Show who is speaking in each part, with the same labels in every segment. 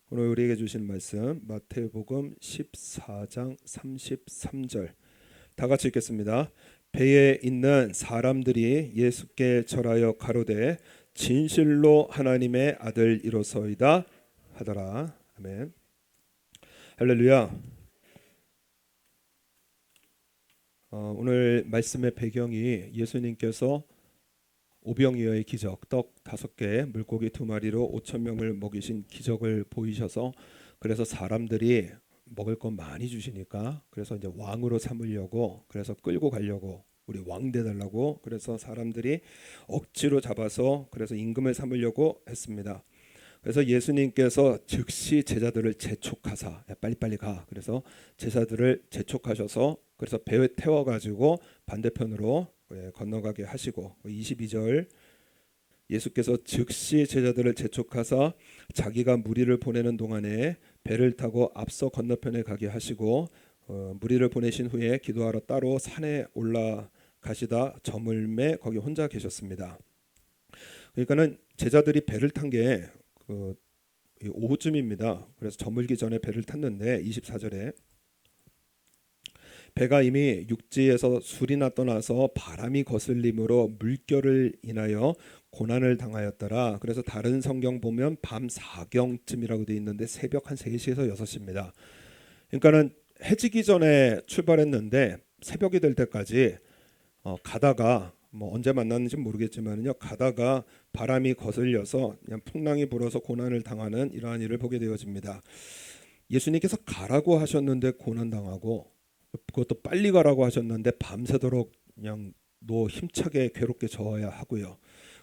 Speaker 1: 오늘 우리에게 주신 말씀 마태복음 14장 33절 다 같이 읽겠습니다. 배에 있는 사람들이 예수께 절하여 가로되 진실로 하나님의 아들이로소이다 하더라. 아멘. 할렐루야. 오늘 말씀의 배경이 예수님께서 오병이어의 기적, 떡 5개, 물고기 2마리로 5천 명을 먹이신 기적을 보이셔서 그래서 사람들이 먹을 것 많이 주시니까 그래서 이제 왕으로 삼으려고 그래서 끌고 가려고 우리 왕 돼달라고 그래서 사람들이 억지로 잡아서 그래서 임금을 삼으려고 했습니다. 그래서 예수님께서 즉시 제자들을 재촉하사 빨리빨리 가. 그래서 제자들을 재촉하셔서 그래서 배에 태워 가지고 반대편으로 건너가게 하시고 22절 예수께서 즉시 제자들을 재촉하사 자기가 무리를 보내는 동안에 배를 타고 앞서 건너편에 가게 하시고 무리를 보내신 후에 기도하러 따로 산에 올라가시다 저물매 거기 혼자 계셨습니다. 그러니까는 제자들이 배를 탄 게 오후쯤입니다. 그래서 저물기 전에 배를 탔는데 24절에 배가 이미 육지에서 술이나 떠나서 바람이 거슬림으로 물결을 인하여 고난을 당하였더라. 그래서 다른 성경 보면 밤 4경쯤이라고 되어 있는데 새벽 한 3시에서 6시입니다. 그러니까는 해지기 전에 출발했는데 새벽이 될 때까지 가다가 뭐 언제 만났는지 모르겠지만요. 가다가 바람이 거슬려서 그냥 풍랑이 불어서 고난을 당하는 이러한 일을 보게 되어집니다. 예수님께서 가라고 하셨는데 고난 당하고 그것도 빨리 가라고 하셨는데 밤새도록 그냥 힘차게 괴롭게 져야 하고요.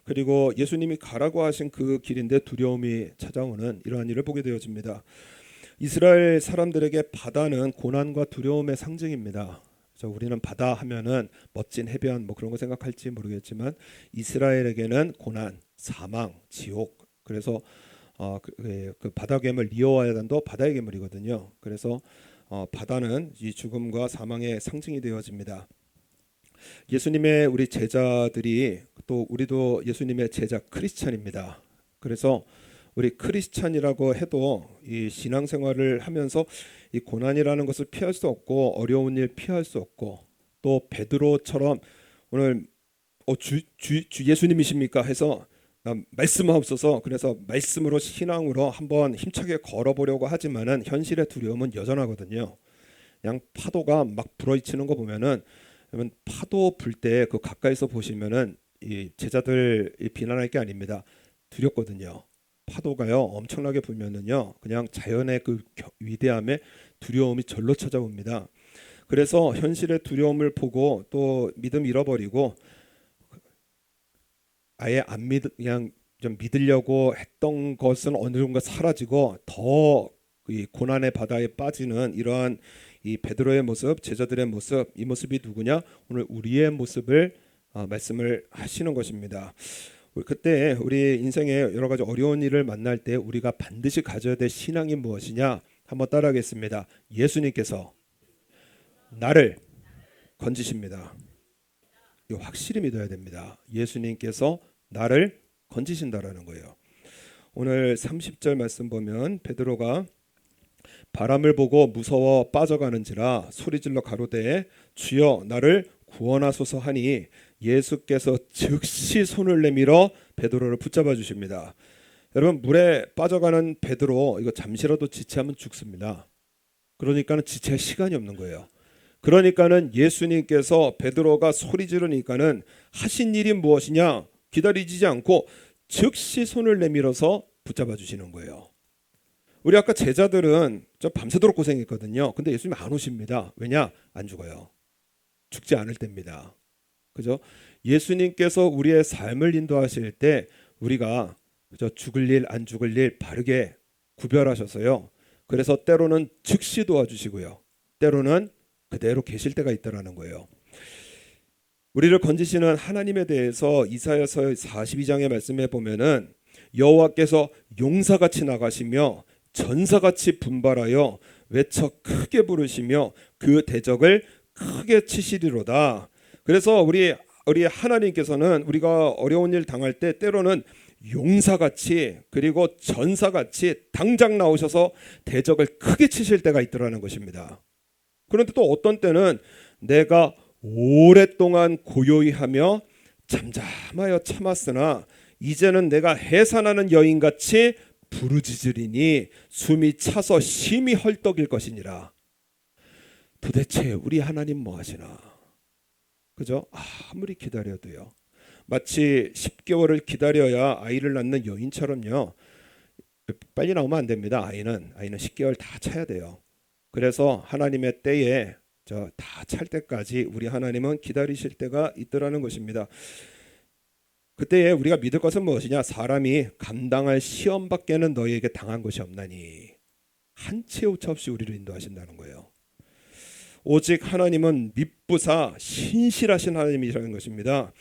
Speaker 1: 그리고 예수님이 가라고 하신 그 길인데 두려움이 찾아오는 이러한 일을 보게 되어집니다. 이스라엘 사람들에게 바다는 고난과 두려움의 상징입니다. 우리는 바다 하면은 멋진 해변 뭐 그런 거 생각할지 모르겠지만 이스라엘에게는 고난, 사망, 지옥. 그래서 그 바다 괴물 리오아단도 바다의 괴물이거든요. 그래서 바다는 이 죽음과 사망의 상징이 되어집니다. 예수님의 우리 제자들이 또 우리도 예수님의 제자 크리스찬입니다. 그래서 우리 크리스찬이라고 해도 이 신앙생활을 하면서 이 고난이라는 것을 피할 수 없고 어려운 일 피할 수 없고 또 베드로처럼 오늘 주 예수님이십니까 해서 말씀하옵소서 그래서 말씀으로 신앙으로 한번 힘차게 걸어보려고 하지만은 현실의 두려움은 여전하거든요. 그냥 파도가 막 불어치는 거 보면은 파도 불 때 그 가까이서 보시면은 이 제자들 비난할 게 아닙니다. 두렵거든요. 파도가요 엄청나게 불면은요 그냥 자연의 그 위대함에 두려움이 절로 찾아옵니다. 그래서 현실의 두려움을 보고 또 믿음 잃어버리고 아예 안 믿 그냥 좀 믿으려고 했던 것은 어느 정도 사라지고 더 이 고난의 바다에 빠지는 이러한 이 베드로의 모습, 제자들의 모습, 이 모습이 누구냐? 오늘 우리의 모습을 말씀을 하시는 것입니다. 그때 우리 인생에 여러 가지 어려운 일을 만날 때 우리가 반드시 가져야 될 신앙이 무엇이냐? 한번 따라하겠습니다. 예수님께서 나를 건지십니다. 이거 확실히 믿어야 됩니다. 예수님께서 나를 건지신다라는 거예요. 오늘 30절 말씀 보면 베드로가 바람을 보고 무서워 빠져가는지라 소리질러 가로되 주여 나를 구원하소서 하니 예수께서 즉시 손을 내밀어 베드로를 붙잡아 주십니다. 여러분 물에 빠져가는 베드로 이거 잠시라도 지체하면 죽습니다. 그러니까는 지체할 시간이 없는 거예요. 그러니까는 예수님께서 베드로가 소리 지르니까는 하신 일이 무엇이냐 기다리지 않고 즉시 손을 내밀어서 붙잡아 주시는 거예요. 우리 아까 제자들은 저 밤새도록 고생했거든요. 근데 예수님 안 오십니다. 왜냐? 안 죽어요. 죽지 않을 때입니다. 그죠? 예수님께서 우리의 삶을 인도하실 때 우리가 그죠? 죽을 일 안 죽을 일 바르게 구별하셔서요. 그래서 때로는 즉시 도와주시고요. 때로는 그대로 계실 때가 있다라는 거예요. 우리를 건지시는 하나님에 대해서 이사야서 42장의 말씀에 보면은 여호와께서 용사같이 나가시며 전사같이 분발하여 외쳐 크게 부르시며 그 대적을 크게 치시리로다. 그래서 우리 하나님께서는 우리가 어려운 일 당할 때 때로는 용사같이 그리고 전사같이 당장 나오셔서 대적을 크게 치실 때가 있더라는 것입니다. 그런데 또 어떤 때는 내가 오랫동안 고요히 하며 잠잠하여 참았으나 이제는 내가 해산하는 여인같이 부르짖으리니 숨이 차서 심히 헐떡일 것이니라. 도대체 우리 하나님 뭐 하시나? 그죠? 아무리 기다려도요. 마치 10개월을 기다려야 아이를 낳는 여인처럼요. 빨리 나오면 안 됩니다. 아이는 10개월 다 차야 돼요. 그래서 하나님의 때에 다 찰 때까지 우리 하나님은 기다리실 때가 있더라는 것입니다. 그때에 우리가 믿을 것은 무엇이냐? 사람이 감당할 시험 밖에는 너희에게 당한 것이 없나니 한 채 오차 없이 우리를 인도하신다는 거예요. 오직 하나님은 밉부사 신실하신 하나님이라는 것입니다.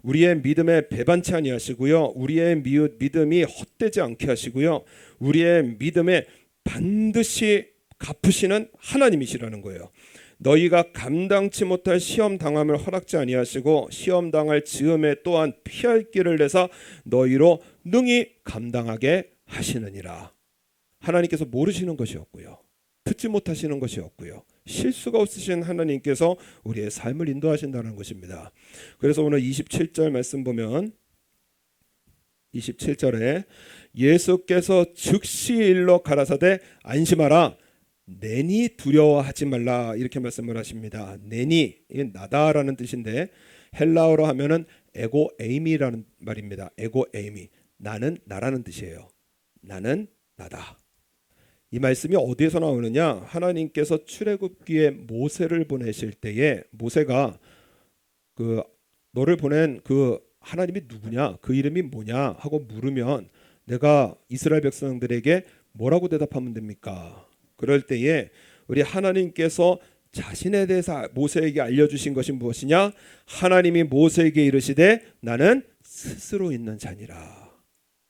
Speaker 1: 우리의 믿음에 배반치 아니하시고요. 우리의 믿음이 헛되지 않게 하시고요. 우리의 믿음에 반드시 갚으시는 하나님이시라는 거예요. 너희가 감당치 못할 시험 당함을 허락지 아니하시고 시험 당할 즈음에 또한 피할 길을 내사 너희로 능히 감당하게 하시느니라. 하나님께서 모르시는 것이 없고요. 듣지 못하시는 것이 없고요. 실수가 없으신 하나님께서 우리의 삶을 인도하신다는 것입니다. 그래서 오늘 27절 말씀 보면 27절에 예수께서 즉시 일러 가라사대 안심하라 내니 두려워하지 말라 이렇게 말씀을 하십니다. 내니 이게 나다라는 뜻인데 헬라어로 하면은 에고 에이미라는 말입니다. 에고 에이미 나는 나라는 뜻이에요. 나는 나다. 이 말씀이 어디에서 나오느냐? 하나님께서 출애굽기에 모세를 보내실 때에 모세가 너를 보낸 하나님이 누구냐? 그 이름이 뭐냐? 하고 물으면 내가 이스라엘 백성들에게 뭐라고 대답하면 됩니까? 그럴 때에 우리 하나님께서 자신에 대해서 모세에게 알려주신 것이 무엇이냐? 하나님이 모세에게 이르시되 나는 스스로 있는 자니라.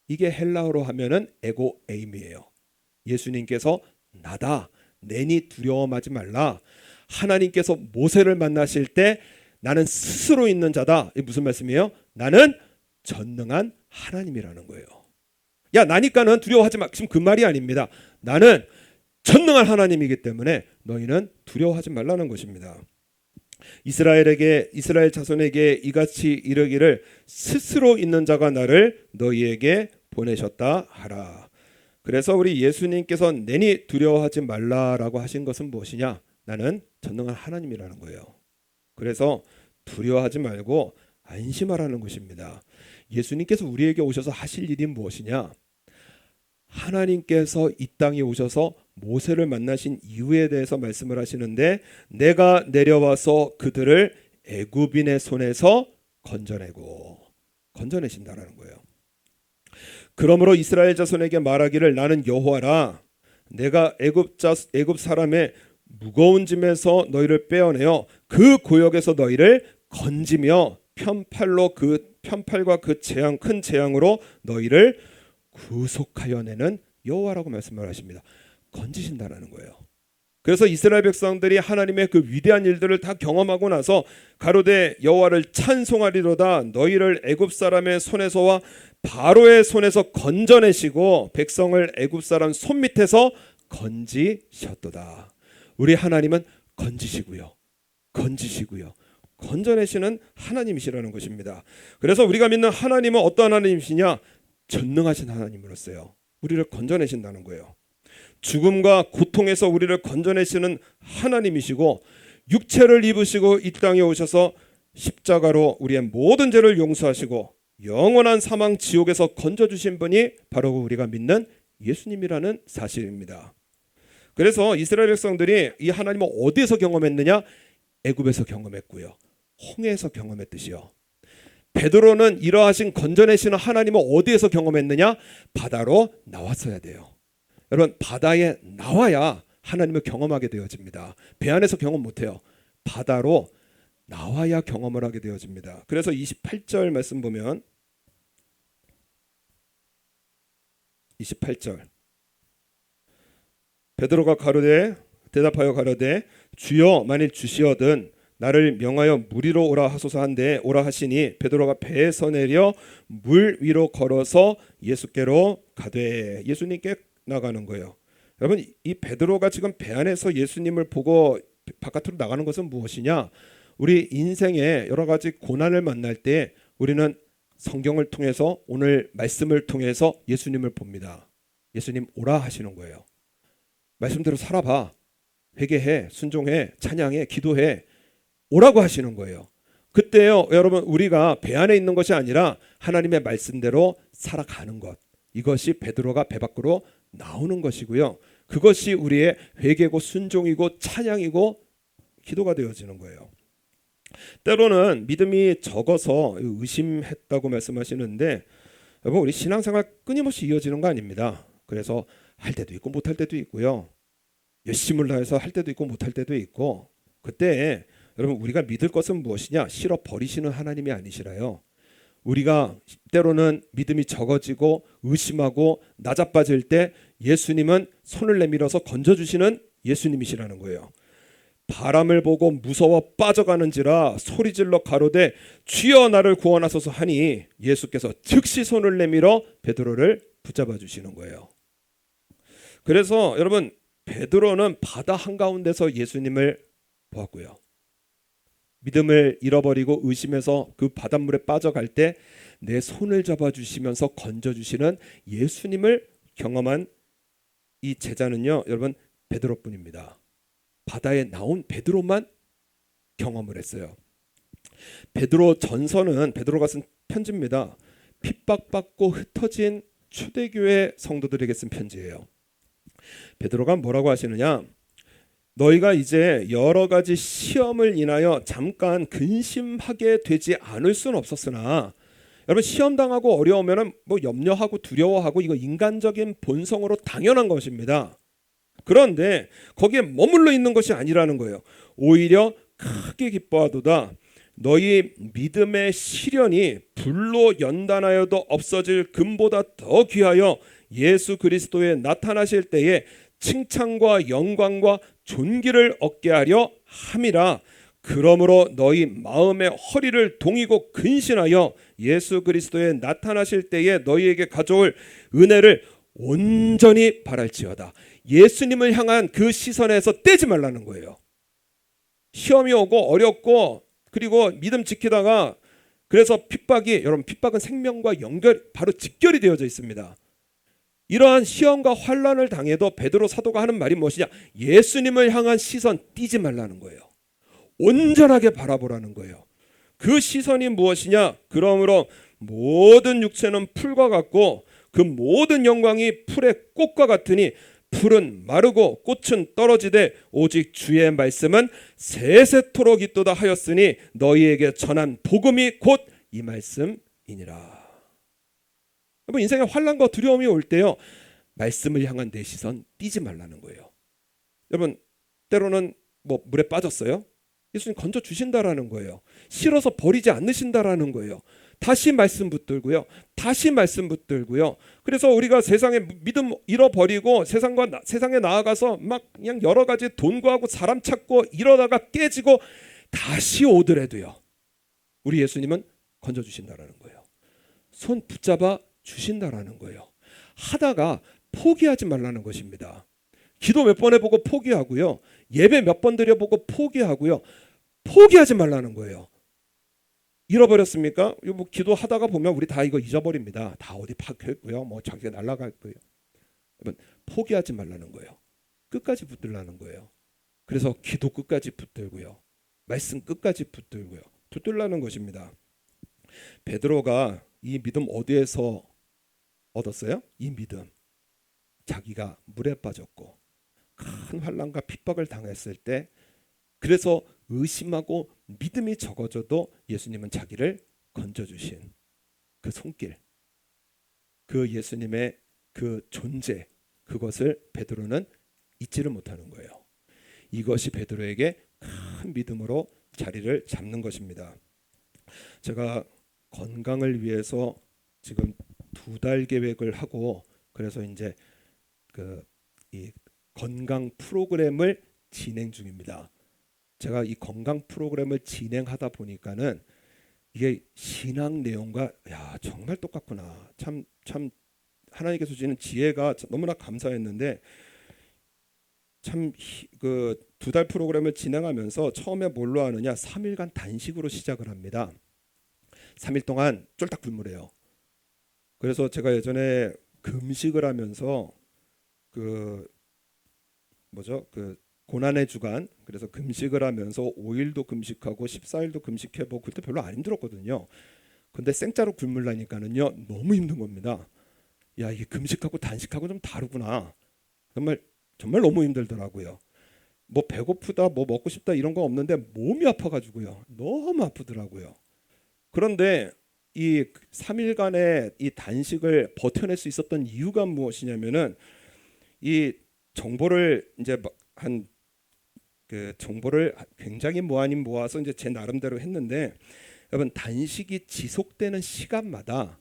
Speaker 1: 이게 헬라어로 하면은 에고 에임이에요. 예수님께서 나다 내니 두려워하지 말라. 하나님께서 모세를 만나실 때 나는 스스로 있는 자다. 이게 무슨 말씀이에요? 나는 전능한 하나님이라는 거예요. 야 나니까는 두려워하지 마. 지금 그 말이 아닙니다. 나는 전능한 하나님이기 때문에 너희는 두려워하지 말라는 것입니다. 이스라엘 자손에게 이같이 이르기를 스스로 있는 자가 나를 너희에게 보내셨다 하라. 그래서 우리 예수님께서 내니 두려워하지 말라라고 하신 것은 무엇이냐? 나는 전능한 하나님이라는 거예요. 그래서 두려워하지 말고 안심하라는 것입니다. 예수님께서 우리에게 오셔서 하실 일이 무엇이냐? 하나님께서 이 땅에 오셔서 모세를 만나신 이유에 대해서 말씀을 하시는데 내가 내려와서 그들을 애굽인의 손에서 건져내신다라는 거예요. 그러므로 이스라엘 자손에게 말하기를 나는 여호와라. 내가 애굽 사람의 무거운 짐에서 너희를 빼어내어 그 고역에서 너희를 건지며 편팔과 그 큰 재앙으로 너희를 구속하여 내는 여호와라고 말씀을 하십니다. 건지신다라는 거예요. 그래서 이스라엘 백성들이 하나님의 그 위대한 일들을 다 경험하고 나서 가로되 여호와를 찬송하리로다. 너희를 애굽 사람의 손에서와 바로의 손에서 건져내시고 백성을 애굽 사람 손 밑에서 건지셨도다. 우리 하나님은 건지시고요. 건져내시는 하나님이시라는 것입니다. 그래서 우리가 믿는 하나님은 어떠한 하나님이시냐? 전능하신 하나님으로서요. 우리를 건져내신다는 거예요. 죽음과 고통에서 우리를 건져내시는 하나님이시고 육체를 입으시고 이 땅에 오셔서 십자가로 우리의 모든 죄를 용서하시고 영원한 사망 지옥에서 건져주신 분이 바로 우리가 믿는 예수님이라는 사실입니다. 그래서 이스라엘 백성들이 이 하나님을 어디에서 경험했느냐? 애굽에서 경험했고요. 홍해에서 경험했듯이요. 베드로는 이러하신 건져내시는 하나님을 어디에서 경험했느냐? 바다로 나왔어야 돼요. 여러분 바다에 나와야 하나님을 경험하게 되어집니다. 배 안에서 경험 못해요. 바다로 나와야 경험을 하게 되어집니다. 그래서 28절 말씀 보면 28절 베드로가 대답하여 가로되 주여 만일 주시어든 나를 명하여 물 위로 오라 하소서 한데 오라 하시니 베드로가 배에서 내려 물 위로 걸어서 예수께로 가되 예수님께 나가는 거예요. 여러분 이 베드로가 지금 배 안에서 예수님을 보고 바깥으로 나가는 것은 무엇이냐? 우리 인생에 여러 가지 고난을 만날 때 우리는 성경을 통해서 오늘 말씀을 통해서 예수님을 봅니다. 예수님 오라 하시는 거예요. 말씀대로 살아봐. 회개해, 순종해, 찬양해, 기도해. 오라고 하시는 거예요. 그때요 여러분 우리가 배 안에 있는 것이 아니라 하나님의 말씀대로 살아가는 것. 이것이 베드로가 배 밖으로 나오는 것이고요. 그것이 우리의 회개고 순종이고 찬양이고 기도가 되어지는 거예요. 때로는 믿음이 적어서 의심했다고 말씀하시는데 여러분 우리 신앙생활 끊임없이 이어지는 거 아닙니다. 그래서 할 때도 있고 못할 때도 있고요. 열심을 다해서 할 때도 있고 못할 때도 있고 그때 여러분 우리가 믿을 것은 무엇이냐? 실어 버리시는 하나님이 아니시라요. 우리가 때로는 믿음이 적어지고 의심하고 나자빠질 때 예수님은 손을 내밀어서 건져주시는 예수님이시라는 거예요. 바람을 보고 무서워 빠져가는지라 소리질러 가로되 주여 나를 구원하소서 하니 예수께서 즉시 손을 내밀어 베드로를 붙잡아 주시는 거예요. 그래서 여러분 베드로는 바다 한가운데서 예수님을 보았고요. 믿음을 잃어버리고 의심해서 그 바닷물에 빠져갈 때 내 손을 잡아주시면서 건져주시는 예수님을 경험한 이 제자는요 여러분 베드로뿐입니다. 바다에 나온 베드로만 경험을 했어요. 베드로 전서는 베드로가 쓴 편지입니다. 핍박받고 흩어진 초대교회 성도들에게 쓴 편지예요. 베드로가 뭐라고 하시느냐? 너희가 이제 여러 가지 시험을 인하여 잠깐 근심하게 되지 않을 수는 없었으나 여러분 시험 당하고 어려우면은 뭐 염려하고 두려워하고 이거 인간적인 본성으로 당연한 것입니다. 그런데 거기에 머물러 있는 것이 아니라는 거예요. 오히려 크게 기뻐하도다. 너희 믿음의 시련이 불로 연단하여도 없어질 금보다 더 귀하여 예수 그리스도에 나타나실 때에 칭찬과 영광과 존귀를 얻게 하려 함이라. 그러므로 너희 마음의 허리를 동이고 근신하여 예수 그리스도에 나타나실 때에 너희에게 가져올 은혜를 온전히 바랄지어다. 예수님을 향한 그 시선에서 떼지 말라는 거예요. 시험이 오고 어렵고 그리고 믿음 지키다가 그래서 핍박이 여러분 핍박은 생명과 연결 바로 직결이 되어져 있습니다. 이러한 시험과 환난을 당해도 베드로 사도가 하는 말이 무엇이냐? 예수님을 향한 시선 띄지 말라는 거예요. 온전하게 바라보라는 거예요. 그 시선이 무엇이냐? 그러므로 모든 육체는 풀과 같고 그 모든 영광이 풀의 꽃과 같으니 풀은 마르고 꽃은 떨어지되 오직 주의 말씀은 세세토록 있도다 하였으니 너희에게 전한 복음이 곧 이 말씀이니라. 여러분 인생에 환난과 두려움이 올 때요 말씀을 향한 내 시선 띄지 말라는 거예요. 여러분 때로는 뭐 물에 빠졌어요. 예수님 건져 주신다라는 거예요. 실어서 버리지 않으신다라는 거예요. 다시 말씀 붙들고요. 다시 말씀 붙들고요. 그래서 우리가 세상에 믿음 잃어버리고 세상에 나아가서 막 그냥 여러 가지 돈 구하고 사람 찾고 이러다가 깨지고 다시 오더라도요. 우리 예수님은 건져 주신다라는 거예요. 손 붙잡아 주신다라는 거예요. 하다가 포기하지 말라는 것입니다. 기도 몇 번 해보고 포기하고요. 예배 몇 번 드려보고 포기하고요. 포기하지 말라는 거예요. 잃어버렸습니까? 뭐 기도하다가 보면 우리 다 이거 잊어버립니다. 다 어디 박혀있고요. 뭐 자기가 날아갈 거예요. 여러분 포기하지 말라는 거예요. 끝까지 붙들라는 거예요. 그래서 기도 끝까지 붙들고요. 말씀 끝까지 붙들고요. 붙들라는 것입니다. 베드로가 이 믿음 어디에서 얻었어요? 이 믿음. 자기가 물에 빠졌고 큰 환난과 핍박을 당했을 때 그래서 의심하고 믿음이 적어져도 예수님은 자기를 건져주신 그 손길, 그 예수님의 그 존재, 그것을 베드로는 잊지를 못하는 거예요. 이것이 베드로에게 큰 믿음으로 자리를 잡는 것입니다. 제가 건강을 위해서 지금 2달 계획을 하고 그래서 이제 이 건강 프로그램을 진행 중입니다. 제가 이 건강 프로그램을 진행하다 보니까는 이게 신앙 내용과 야 정말 똑같구나. 참 하나님께서 주시는 지혜가 너무나 감사했는데 참 그 두 달 프로그램을 진행하면서 처음에 뭘로 하느냐 3일간 단식으로 시작을 합니다. 3일 동안 쫄딱 굶으래요. 그래서 제가 예전에 금식을 하면서 그 뭐죠? 그 고난의 주간 그래서 금식을 하면서 5일도 금식하고 14일도 금식해보고 그때 별로 안 힘들었거든요. 근데 생짜로 굶으려니까는요 너무 힘든 겁니다. 야 이게 금식하고 단식하고 좀 다르구나. 정말 정말 너무 힘들더라고요. 뭐 배고프다 뭐 먹고 싶다 이런 거 없는데 몸이 아파가지고요 너무 아프더라고요. 그런데 이 3일간의 이 단식을 버텨낼 수 있었던 이유가 무엇이냐면은 이 정보를 이제 한 그 정보를 굉장히 뭐 아닌 모아서 이제 제 나름대로 했는데 여러분 단식이 지속되는 시간마다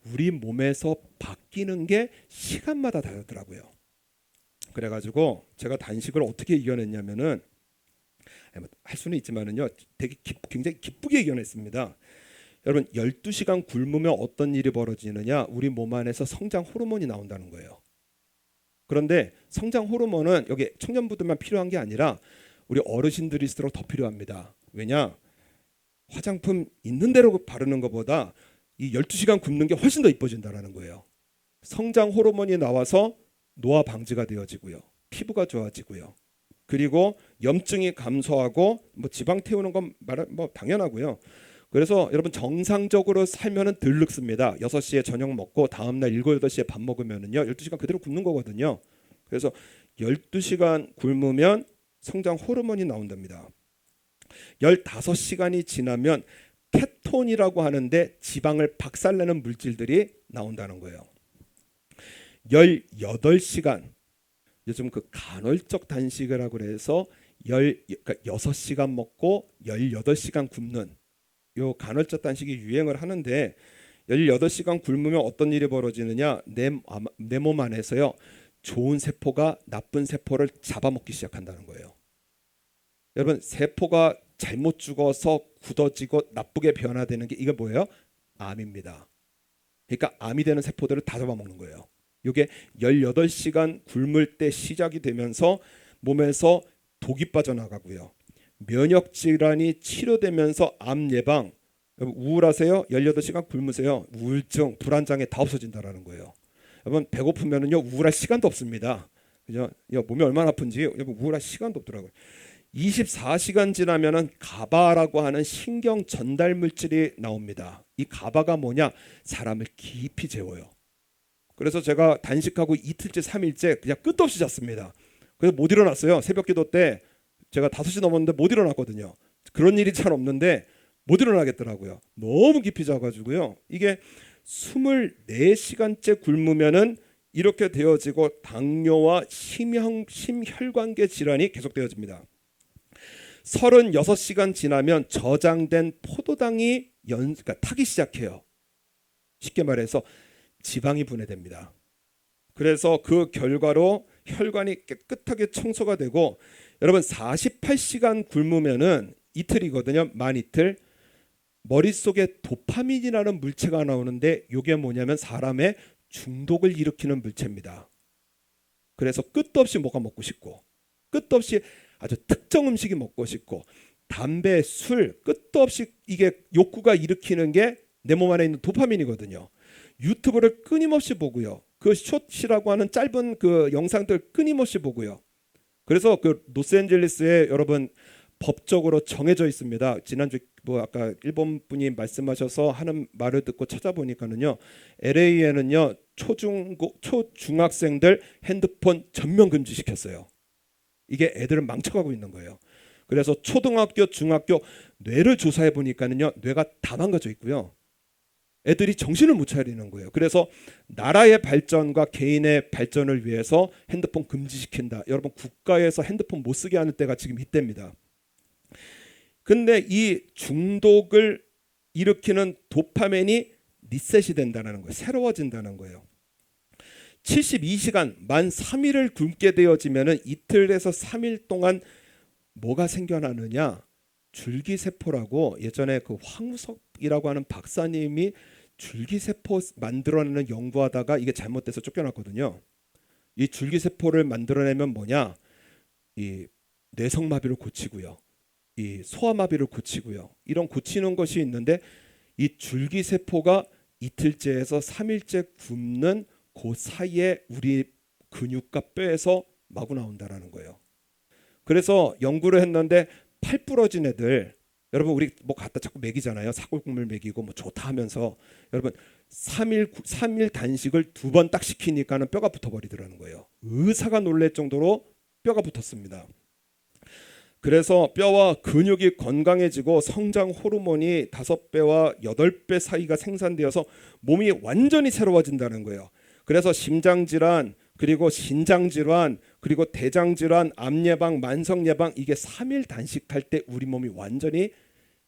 Speaker 1: 우리 몸에서 바뀌는 게 시간마다 다르더라고요. 그래가지고 제가 단식을 어떻게 이겨냈냐면은 할 수는 있지만은요 되게 굉장히 기쁘게 이겨냈습니다. 여러분 12시간 굶으면 어떤 일이 벌어지느냐 우리 몸 안에서 성장 호르몬이 나온다는 거예요. 그런데 성장 호르몬은 여기 청년부들만 필요한 게 아니라 우리 어르신들일수록 더 필요합니다. 왜냐 화장품 있는 대로 바르는 것보다 이 12시간 굶는 게 훨씬 더 이뻐진다라는 거예요. 성장 호르몬이 나와서 노화 방지가 되어지고요. 피부가 좋아지고요. 그리고 염증이 감소하고 뭐 지방 태우는 건 뭐 당연하고요. 그래서 여러분 정상적으로 살면은 덜 늙습니다. 6시에 저녁 먹고 다음 날 7, 8시에 밥 먹으면은요. 12시간 그대로 굶는 거거든요. 그래서 12시간 굶으면 성장 호르몬이 나온답니다. 15시간이 지나면 케톤이라고 하는데 지방을 박살내는 물질들이 나온다는 거예요. 18시간 요즘 그 간헐적 단식을 하고 그래서 그러니까 6시간 먹고 18시간 굶는 요 간헐적 단식이 유행을 하는데 18시간 굶으면 어떤 일이 벌어지느냐 내 몸 안에서요 좋은 세포가 나쁜 세포를 잡아먹기 시작한다는 거예요. 여러분 세포가 잘못 죽어서 굳어지고 나쁘게 변화되는 게 이게 뭐예요? 암입니다. 그러니까 암이 되는 세포들을 다 잡아먹는 거예요. 이게 18시간 굶을 때 시작이 되면서 몸에서 독이 빠져나가고요. 면역 질환이 치료되면서 암 예방, 우울하세요? 18시간 굶으세요. 우울증, 불안장애 다 없어진다라는 거예요. 여러분 배고프면은요 우울할 시간도 없습니다. 그죠? 몸이 얼마나 아픈지 여러분 우울할 시간도 없더라고요. 24시간 지나면은 가바라고 하는 신경 전달 물질이 나옵니다. 이 가바가 뭐냐? 사람을 깊이 재워요. 그래서 제가 단식하고 이틀째 3일째 그냥 끝도 없이 잤습니다. 그래서 못 일어났어요. 새벽 기도 때 제가 5시 넘었는데 못 일어났거든요. 그런 일이 잘 없는데 못 일어나겠더라고요. 너무 깊이 자가지고요. 이게 24시간째 굶으면은 이렇게 되어지고 당뇨와 심혈관계 질환이 계속되어집니다. 36시간 지나면 저장된 포도당이 그러니까 타기 시작해요. 쉽게 말해서 지방이 분해됩니다. 그래서 그 결과로 혈관이 깨끗하게 청소가 되고 여러분 48시간 굶으면은 이틀이거든요. 만 이틀. 머릿속에 도파민이라는 물체가 나오는데 이게 뭐냐면 사람의 중독을 일으키는 물체입니다. 그래서 끝도 없이 뭐가 먹고 싶고 끝도 없이 아주 특정 음식이 먹고 싶고 담배, 술 끝도 없이 이게 욕구가 일으키는 게 내 몸 안에 있는 도파민이거든요. 유튜브를 끊임없이 보고요. 그 숏이라고 하는 짧은 그 영상들 끊임없이 보고요. 그래서 그 로스앤젤레스에 여러분 법적으로 정해져 있습니다. 지난주 뭐 아까 일본 분이 말씀하셔서 하는 말을 듣고 찾아보니까는요. LA에는요 초중학생들 핸드폰 전면 금지시켰어요. 이게 애들을 망쳐가고 있는 거예요. 그래서 초등학교, 중학교 뇌를 조사해 보니까는요 뇌가 다 망가져 있고요. 애들이 정신을 못 차리는 거예요. 그래서 나라의 발전과 개인의 발전을 위해서 핸드폰 금지시킨다. 여러분 국가에서 핸드폰 못 쓰게 하는 때가 지금 이때입니다. 근데 이 중독을 일으키는 도파민이 리셋이 된다는 거예요. 새로워진다는 거예요. 72시간 만 3일을 굶게 되어지면은 이틀에서 3일 동안 뭐가 생겨나느냐? 줄기세포라고 예전에 그 황우석이라고 하는 박사님이 줄기세포 만들어내는 연구하다가 이게 잘못돼서 쫓겨났거든요. 이 줄기세포를 만들어내면 뭐냐? 이 뇌성마비를 고치고요. 이 소아마비를 고치고요. 이런 고치는 것이 있는데 이 줄기세포가 이틀째에서 3일째 굶는 그 사이에 우리 근육과 뼈에서 마구 나온다라는 거예요. 그래서 연구를 했는데 팔 부러진 애들, 여러분 우리 뭐 갖다 자꾸 먹이잖아요. 사골국물 먹이고 뭐 좋다 하면서 여러분 3일 단식을 2번 딱 시키니까는 뼈가 붙어버리더라는 거예요. 의사가 놀랄 정도로 뼈가 붙었습니다. 그래서 뼈와 근육이 건강해지고 성장 호르몬이 5배와 8배 사이가 생산되어서 몸이 완전히 새로워진다는 거예요. 그래서 심장질환, 그리고 신장질환, 그리고 대장질환, 암예방, 만성예방, 이게 3일 단식할 때 우리 몸이 완전히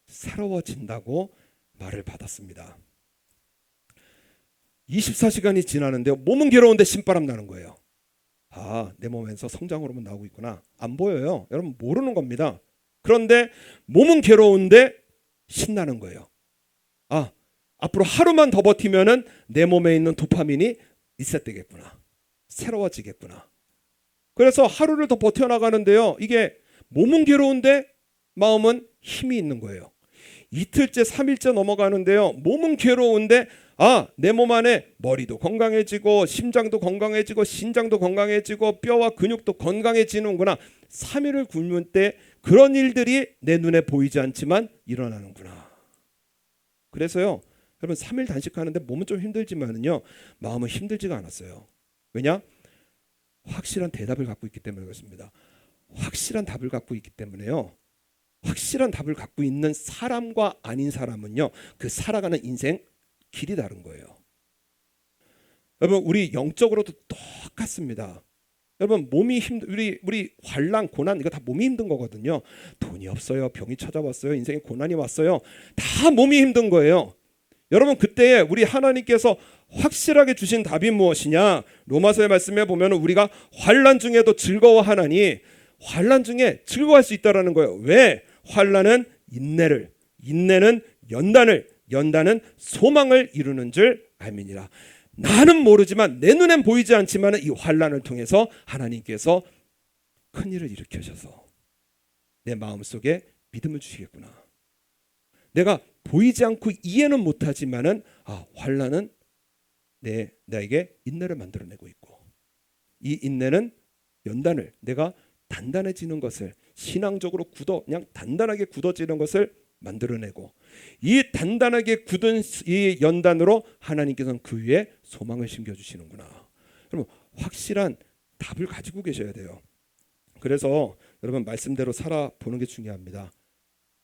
Speaker 1: 새로워진다고 말을 받았습니다. 24시간이 지나는데요, 몸은 괴로운데 신바람 나는 거예요. 아, 내 몸에서 성장 호르몬 나오고 있구나. 안 보여요. 여러분 모르는 겁니다. 그런데 몸은 괴로운데 신나는 거예요. 아, 앞으로 하루만 더 버티면은 내 몸에 있는 도파민이 리셋되겠구나. 새로워지겠구나. 그래서 하루를 더 버텨나가는데요, 이게 몸은 괴로운데 마음은 힘이 있는 거예요. 이틀째 3일째 넘어가는데요, 몸은 괴로운데 아, 내 몸 안에 머리도 건강해지고 심장도 건강해지고 신장도 건강해지고 뼈와 근육도 건강해지는구나. 3일을 굶을 때 그런 일들이 내 눈에 보이지 않지만 일어나는구나. 그래서요, 여러분 3일 단식하는데 몸은 좀 힘들지만은요, 마음은 힘들지가 않았어요. 왜냐? 확실한 대답을 갖고 있기 때문에 그렇습니다. 확실한 답을 갖고 있기 때문에요. 확실한 답을 갖고 있는 사람과 아닌 사람은요, 그 살아가는 인생 길이 다른 거예요. 여러분 우리 영적으로도 똑같습니다. 여러분 몸이 우리 환난 고난 이거 다 몸이 힘든 거거든요. 돈이 없어요. 병이 찾아왔어요. 인생에 고난이 왔어요. 다 몸이 힘든 거예요. 여러분 그때에 우리 하나님께서 확실하게 주신 답이 무엇이냐? 로마서의 말씀에 보면 우리가 환난 중에도 즐거워하나니, 환난 중에 즐거워할 수 있다라는 거예요. 왜? 환난은 인내를, 인내는 연단을, 연단은 소망을 이루는 줄 알미니라. 나는 모르지만 내 눈엔 보이지 않지만 이 환난을 통해서 하나님께서 큰 일을 일으키셔서 내 마음속에 믿음을 주시겠구나. 내가 보이지 않고 이해는 못하지만은 환난은 나에게 인내를 만들어내고 있고, 이 인내는 연단을, 내가 단단해지는 것을, 신앙적으로 그냥 단단하게 굳어지는 것을 만들어내고, 이 단단하게 굳은 이 연단으로 하나님께서는 그 위에 소망을 심겨주시는구나. 여러분 확실한 답을 가지고 계셔야 돼요. 그래서 여러분 말씀대로 살아보는 게 중요합니다.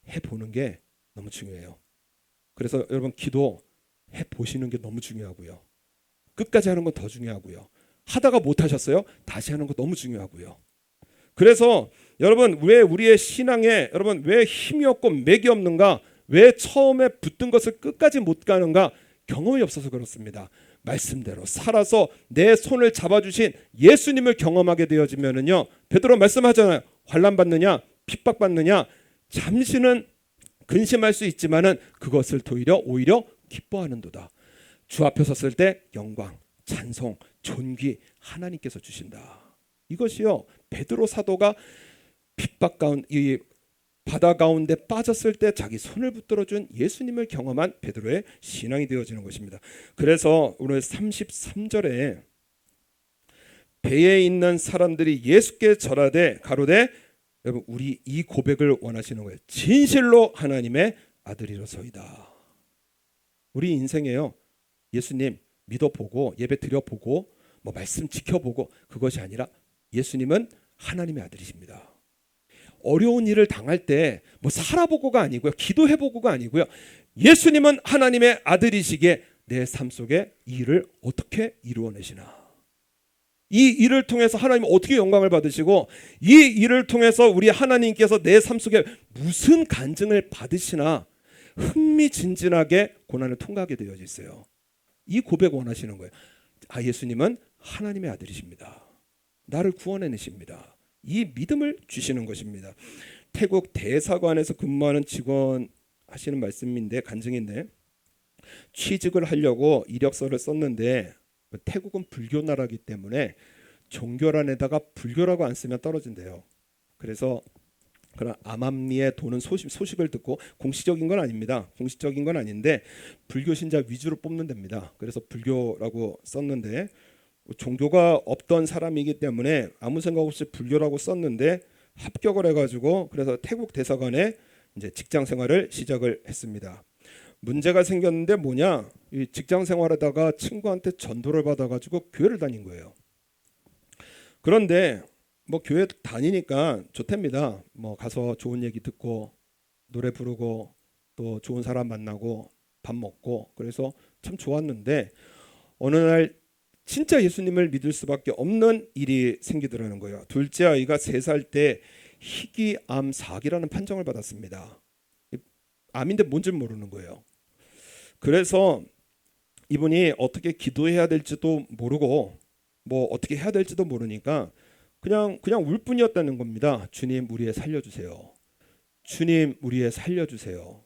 Speaker 1: 해보는 게 너무 중요해요. 그래서 여러분 기도 해보시는 게 너무 중요하고요. 끝까지 하는 건 더 중요하고요. 하다가 못하셨어요? 다시 하는 거 너무 중요하고요. 그래서 여러분 왜 우리의 신앙에 여러분 왜 힘이 없고 맥이 없는가? 왜 처음에 붙든 것을 끝까지 못 가는가? 경험이 없어서 그렇습니다. 말씀대로 살아서 내 손을 잡아주신 예수님을 경험하게 되어지면은요, 베드로 말씀하잖아요. 환난 받느냐, 핍박 받느냐, 잠시는 근심할 수 있지만은 그것을 오히려 기뻐하는도다. 주 앞에 섰을 때 영광, 찬송, 존귀 하나님께서 주신다. 이것이요, 베드로 사도가 핍박 가운데, 이 바다 가운데 빠졌을 때 자기 손을 붙들어준 예수님을 경험한 베드로의 신앙이 되어지는 것입니다. 그래서 오늘 33절에 배에 있는 사람들이 예수께 절하되 가로되, 여러분 우리 이 고백을 원하시는 거예요. 진실로 하나님의 아들이로소이다. 우리 인생에요, 예수님 믿어보고 예배 드려보고 뭐 말씀 지켜보고 그것이 아니라 예수님은 하나님의 아들이십니다. 어려운 일을 당할 때 뭐 살아보고가 아니고요, 기도해보고가 아니고요, 예수님은 하나님의 아들이시기에 내 삶 속에 이 일을 어떻게 이루어내시나, 이 일을 통해서 하나님 어떻게 영광을 받으시고, 이 일을 통해서 우리 하나님께서 내 삶 속에 무슨 간증을 받으시나 흥미진진하게 고난을 통과하게 되어져 있어요. 이 고백 원하시는 거예요. 예수님은 하나님의 아들이십니다. 나를 구원해내십니다. 이 믿음을 주시는 것입니다. 태국 대사관에서 근무하는 직원 하시는 말씀인데 간증인데 취직을 하려고 이력서를 썼는데 태국은 불교 나라이기 때문에 종교란에다가 불교라고 안 쓰면 떨어진대요. 그래서 그런 암암리에 도는 소식을 듣고 공식적인 건 아닙니다. 공식적인 건 아닌데 불교 신자 위주로 뽑는답니다. 그래서 불교라고 썼는데 종교가 없던 사람이기 때문에 아무 생각 없이 불교라고 썼는데 합격을 해가지고 그래서 태국 대사관에 이제 직장 생활을 시작을 했습니다. 문제가 생겼는데 뭐냐? 이 직장 생활하다가 친구한테 전도를 받아가지고 교회를 다닌 거예요. 그런데 뭐 교회 다니니까 좋답니다. 뭐 가서 좋은 얘기 듣고 노래 부르고 또 좋은 사람 만나고 밥 먹고 그래서 참 좋았는데 어느 날 진짜 예수님을 믿을 수밖에 없는 일이 생기더라는 거예요. 둘째 아이가 3살 때 희귀암 4기라는 판정을 받았습니다. 암인데 뭔지 모르는 거예요. 그래서 이분이 어떻게 기도해야 될지도 모르고 뭐 어떻게 해야 될지도 모르니까 그냥 울 뿐이었다는 겁니다. 주님 우리의 살려주세요. 주님 우리의 살려주세요.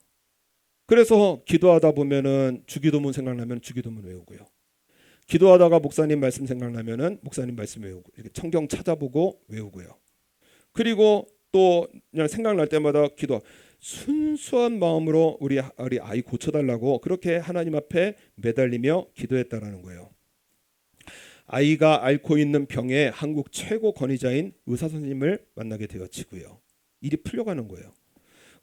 Speaker 1: 그래서 기도하다 보면은 주기도문 생각나면 주기도문 외우고요. 기도하다가 목사님 말씀 생각나면은 목사님 말씀 외우고 이렇게 성경 찾아보고 외우고요. 그리고 또 그냥 생각날 때마다 기도 순수한 마음으로 우리 아이 고쳐달라고 그렇게 하나님 앞에 매달리며 기도했다라는 거예요. 아이가 앓고 있는 병의 한국 최고 권위자인 의사 선생님을 만나게 되어지고요. 일이 풀려가는 거예요.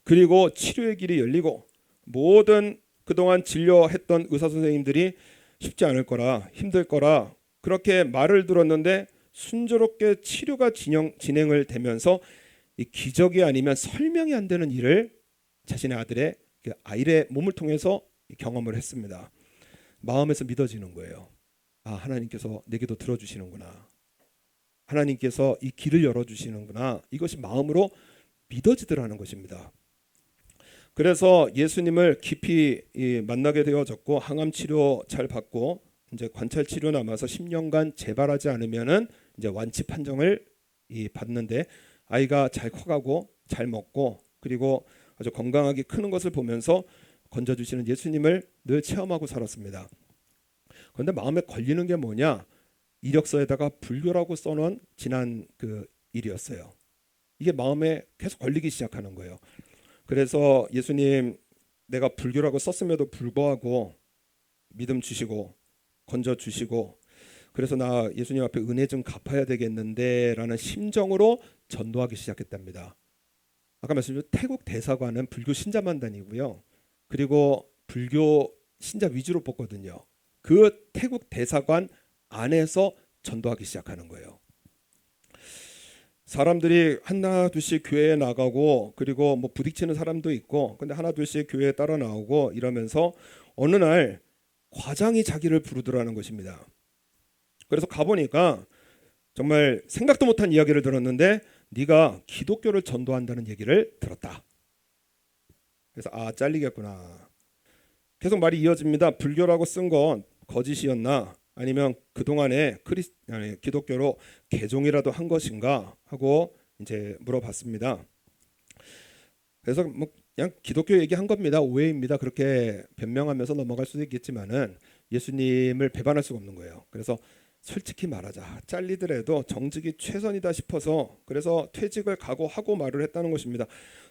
Speaker 1: 그리고 치료의 길이 열리고 모든 그동안 진료했던 의사 선생님들이 쉽지 않을 거라 힘들 거라 그렇게 말을 들었는데 순조롭게 치료가 진행을 되면서 이 기적이 아니면 설명이 안 되는 일을 자신의 아들의 아이의 몸을 통해서 경험을 했습니다. 마음에서 믿어지는 거예요. 아, 하나님께서 내 기도 들어주시는구나. 하나님께서 이 길을 열어주시는구나. 이것이 마음으로 믿어지더라는 것입니다. 그래서 예수님을 깊이 만나게 되어졌고 항암 치료 잘 받고 이제 관찰 치료 남아서 10년간 재발하지 않으면은 이제 완치 판정을 받는데 아이가 잘 커가고 잘 먹고 그리고 아주 건강하게 크는 것을 보면서 건져주시는 예수님을 늘 체험하고 살았습니다. 그런데 마음에 걸리는 게 뭐냐? 이력서에다가 불교라고 써놓은 지난 그 일이었어요. 이게 마음에 계속 걸리기 시작하는 거예요. 그래서 예수님 내가 불교라고 썼음에도 불구하고 믿음 주시고 건져 주시고 그래서 나 예수님 앞에 은혜 좀 갚아야 되겠는데 라는 심정으로 전도하기 시작했답니다. 아까 말씀드린 태국 대사관은 불교 신자만 다니고요. 그리고 불교 신자 위주로 뽑거든요. 그 태국 대사관 안에서 전도하기 시작하는 거예요. 사람들이 하나 둘씩 교회에 나가고 그리고 뭐 부딪히는 사람도 있고 근데 하나 둘씩 교회에 따라 나오고 이러면서 어느 날 과장이 자기를 부르더라는 것입니다. 그래서 가보니까 정말 생각도 못한 이야기를 들었는데 네가 기독교를 전도한다는 얘기를 들었다. 그래서 아 잘리겠구나. 계속 말이 이어집니다. 불교라고 쓴 건 거짓이었나 아니면 그동안에 기독교로 개종이라도 한 것인가 하고 이제 물어봤습니다. 그래서 뭐 그냥 기독교 얘기한 겁니다. 오해입니다. 그렇게 변명하면서 넘어갈 수도 있겠지만은 예수님을 배반할 수가 없는 거예요. 그래서 솔직히 말하자 잘리더라도 정직이 최선이다 싶어서 그래서 퇴직을 각오하고 말을 했다는 것입니다.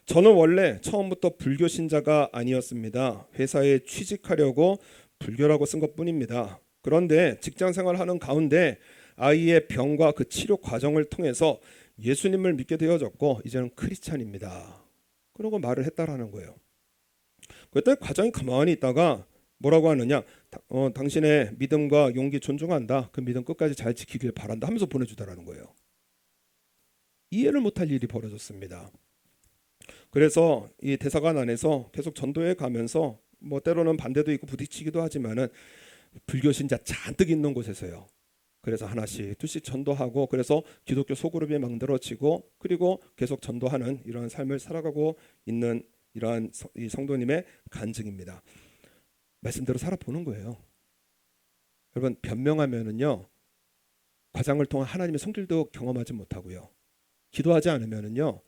Speaker 1: 저는 원래 처음부터 불교 신자가 아니었습니다. 회사에 취직하려고 불교라고 쓴 것뿐입니다. 그런데 직장 생활하는 가운데 아이의 병과 그 치료 과정을 통해서 예수님을 믿게 되어졌고 이제는 크리스찬입니다. 그러고 말을 했다라는 거예요. 그랬더니 과장이 가만히 있다가 뭐라고 하느냐 당신의 믿음과 용기 존중한다. 그 믿음 끝까지 잘 지키길 바란다 하면서 보내주다라는 거예요. 이해를 못할 일이 벌어졌습니다. 그래서 이 대사관 안에서 계속 전도해 가면서 뭐 때로는 반대도 있고 부딪히기도 하지만은 불교 신자 잔뜩 있는 곳에서요. 그래서 하나씩 둘씩 전도하고 그래서 기독교 소그룹이 만들어지고 그리고 계속 전도하는 이러한 삶을 살아가고 있는 이러한 이 성도님의 간증입니다. 말씀대로 살아보는 거예요. 여러분 변명하면은요 과장을 통한 하나님의 손길도 경험하지 못하고요. 기도하지 않으면은요,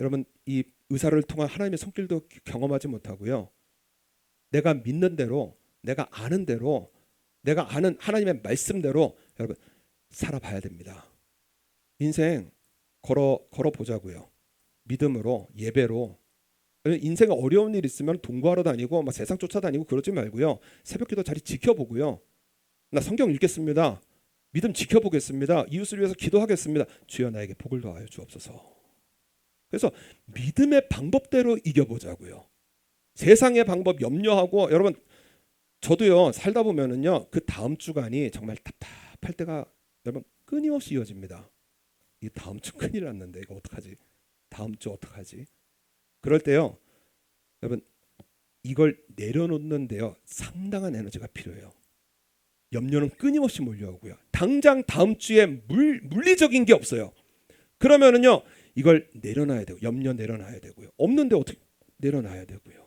Speaker 1: 여러분 이 의사를 통한 하나님의 손길도 경험하지 못하고요. 내가 믿는 대로, 내가 아는 대로, 내가 아는 하나님의 말씀대로 여러분 살아봐야 됩니다. 인생 걸어 보자고요. 믿음으로, 예배로. 인생에 어려운 일 있으면 동거하러 다니고 막 세상 쫓아다니고 그러지 말고요. 새벽기도 자리 지켜보고요. 나 성경 읽겠습니다. 믿음 지켜보겠습니다. 이웃을 위해서 기도하겠습니다. 주여 나에게 복을 더하여 주옵소서. 그래서 믿음의 방법대로 이겨보자고요. 세상의 방법 염려하고 여러분 저도요 살다 보면은요 그 다음 주간이 정말 답답할 때가 여러분 끊임없이 이어집니다. 이 다음 주 큰일 났는데 이거 어떡하지? 다음 주 어떡하지? 그럴 때요 여러분 이걸 내려놓는데요 상당한 에너지가 필요해요. 염려는 끊임없이 몰려오고요. 당장 다음 주에 물리적인 게 없어요. 그러면은요 이걸 내려놔야 되고 염려 내려놔야 되고요. 없는데 어떻게 내려놔야 되고요.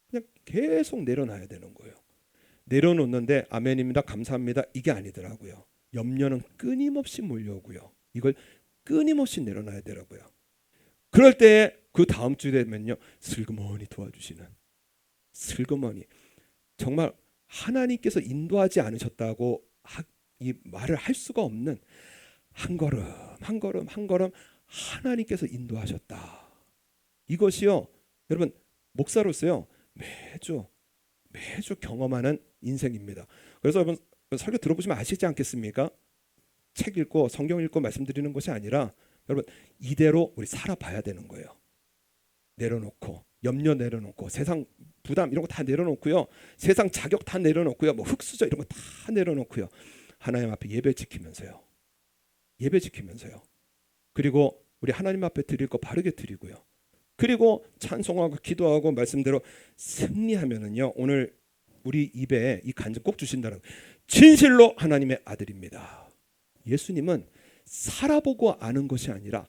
Speaker 1: 그냥 계속 내려놔야 되는 거예요. 내려놓는데 아멘입니다. 감사합니다. 이게 아니더라고요. 염려는 끊임없이 몰려오고요. 이걸 끊임없이 내려놔야 되라고요. 그럴 때 그 다음 주 되면요. 슬그머니 도와주시는 슬그머니 정말 하나님께서 인도하지 않으셨다고 이 말을 할 수가 없는 한 걸음 한 걸음 한 걸음 하나님께서 인도하셨다. 이것이요. 여러분 목사로서요. 매주 경험하는 인생입니다. 그래서 여러분 설교 들어보시면 아시지 않겠습니까? 책 읽고 성경 읽고 말씀드리는 것이 아니라 여러분 이대로 우리 살아봐야 되는 거예요. 내려놓고 염려 내려놓고 세상 부담 이런 거 다 내려놓고요. 세상 자격 다 내려놓고요. 뭐 흙수저 이런 거 다 내려놓고요. 하나님 앞에 예배 지키면서요. 그리고 우리 하나님 앞에 드릴 거 바르게 드리고요. 그리고 찬송하고 기도하고 말씀대로 승리하면은요. 오늘 우리 입에 이 간증 꼭 주신다는 진실로 하나님의 아들입니다. 예수님은 살아보고 아는 것이 아니라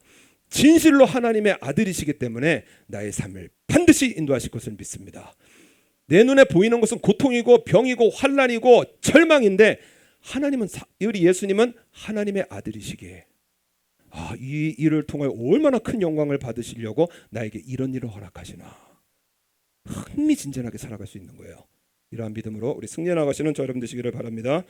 Speaker 1: 진실로 하나님의 아들이시기 때문에 나의 삶을 반드시 인도하실 것을 믿습니다. 내 눈에 보이는 것은 고통이고 병이고 환난이고 절망인데 하나님은 우리 예수님은 하나님의 아들이시기에 이 일을 통해 얼마나 큰 영광을 받으시려고 나에게 이런 일을 허락하시나 흥미진진하게 살아갈 수 있는 거예요. 이러한 믿음으로 우리 승리해 나가시는 저 여러분 되시기를 바랍니다.